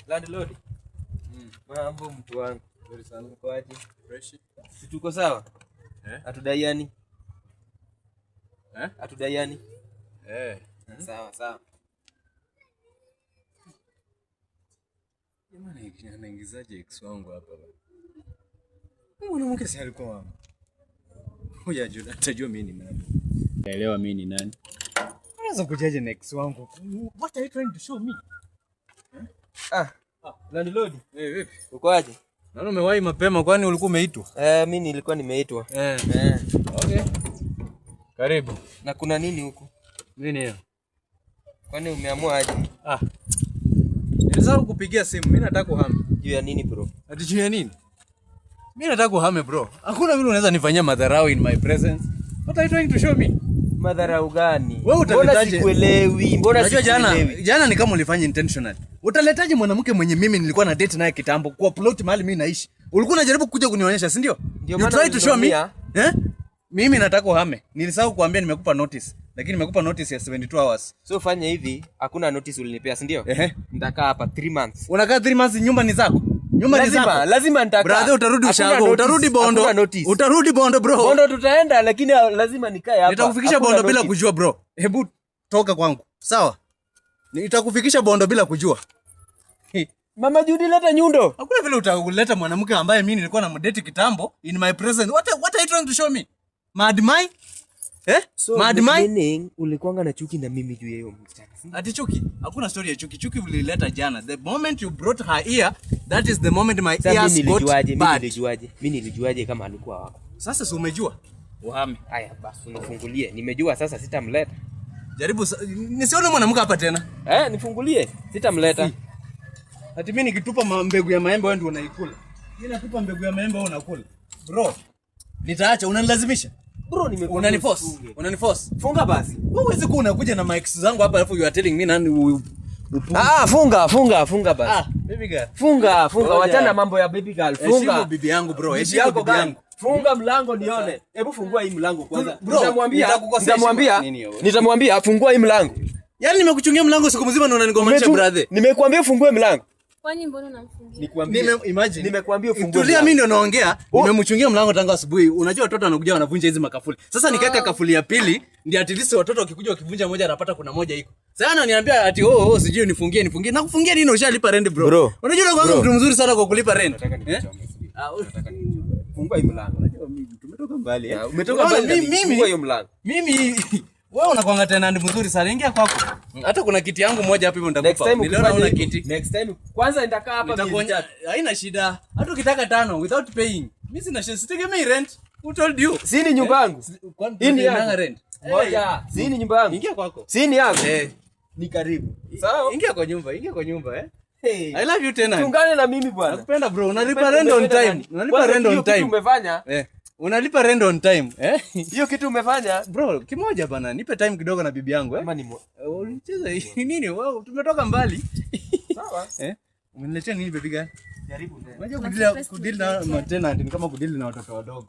Landlord. Mambo mtu wangu. Nzuri sana. Uko aje? Fresh. Si tuko sawa? Hatudaiani. Hatudaiani. Sawa sawa. Jamani, anaingizaje ex wangu hapa bwana? Mwanamke si alikuwa mama. Ngoja jua atajua mimi ni nani. Naelewa mimi ni nani. Unaweza kujaje na ex wangu? What are you trying to show me? Landlord. Vipi? Uko aje? Naona umewahi mapema, kwani ulikuwa umeitwa? Mimi nilikuwa nimeitwa. Okay. Karibu. Na kuna nini huku? Nini hiyo? Kwani umeamua aje? Nilisahau kupigia simu. Mimi nataka kuhame. Juu ya nini bro? Ati juu ya nini? Mimi nataka kuhame bro. Hakuna vile unaweza nifanyia madharau in my presence. What are you trying to show me? Madharau gani? Wewe utaletaje? Sikuelewi. Mbona sikuelewi? Jana ni kama ulifanya intentional. Utaletaje mwanamke mwenye mimi nilikuwa na date naye kitambo kwa plot mahali mimi naishi? Ulikuwa unajaribu kuja kunionyesha, si ndio? You try to show me. Mimi nataka uhame. Nilisahau kuambia nimekupa notice. Lakini nimekupa notice ya 72 hours. So fanya hivi, hakuna notice ulinipea, si ndio? Nitakaa hapa 3 months. Unakaa 3 months, nyumba ni zako. Nyumba ni zako. Lazima nitakaa. Brother, utarudi ushago, utarudi Bondo. Utarudi Bondo bro. Bondo tutaenda, lakini lazima nikae hapa. Nitakufikisha Bondo bila kujua bro. Hebu toka kwangu. Sawa? Nitakufikisha Bondo bila kujua. Mama Judy, leta nyundo. Hakuna vile utaleta mwanamke ambaye mimi nilikuwa na mdate kitambo in my presence. What are you trying to show me? Madmai? So meaning ulikuanga na chuki na mimi juu ya hiyo msichana. Ati chuki? Hakuna story ya chuki. Chuki ulileta jana. The moment you brought her here, that is the moment my ears got bad. Mimi nilijuaje kama alikuwa wako? Sasa si umejua? Uhame. Haya basi unifungulie. Nimejua sasa sitamleta. Jaribu nisione mwanamke hapa tena. Nifungulie. Sitamleta. Ati mimi nikitupa mbegu ya maembe wewe ndio unaikula. Mimi natupa mbegu ya maembe wewe unakula. Bro, nitaacha, unanilazimisha. Bro, unaniforce. Funga basi. Wewe huwezi kuwa unakuja na mics zangu hapa alafu you are telling me nani funga basi. Baby girl. Funga, wachana mambo ya baby girl. Funga. Heshimu bibi yangu bro, heshimu bibi yangu. Funga mlango nione. Hebu fungua hii mlango kwanza. Nitamwambia fungua hii mlango. Yaani nimekuchungia mlango siku mzima na unanigomanisha brother. Nimekuambia ufungue mlango. Kwani mbona unamfungia? Nimekuambia ufungue. Tulia, mimi ndio naongea. Nimemchungia mlango tangu asubuhi. Unajua watoto wanakuja wanavunja hizi makafuli. Sasa nikaweka kafuli ya pili, ndio at least watoto wakikuja wakivunja moja anapata kuna moja iko. Sasa ananiambia ati sijui nifungie. Na kufungia nini? Ushalipa rent bro. Unajua kwanza mtu mzuri sana kwa kulipa rent. Fungua hii mlango. Unajua mimi tumetoka mbali. Umetoka mbali. Fungua hiyo mlango. Mimi wewe unakuanga tena ndi mzuri sana. Ingia kwako. Hata kuna kiti yangu moja hapo hivyo nitakupa. Niliona una kiti. Next time kwanza nitakaa hapa nitakuonya. Haina shida. Hata ukitaka 5 without paying. Mimi sina shida. Sitegemei rent. Who told you? Si ni nyumba yangu. Hii ni yangu rent. Ngoja. Si ni nyumba yangu. Ingia kwako. Si ni yangu. Ni karibu. Sawa? Ingia kwa nyumba. Hey. I love you tena. Tungane na mimi bwana. Nakupenda bro. Unalipa rent on time. Unalipa rent on time. Umefanya? Unalipa rent on time. Hiyo kitu umefanya? Bro, kimoja bana. Nipe time kidogo na bibi yangu Unacheza nini? Wewe tumetoka mbali. Sawa. Umeniletea nini baby girl? Jaribu tena. Unajua kudili na tenant ni kama kudili na watoto wadogo.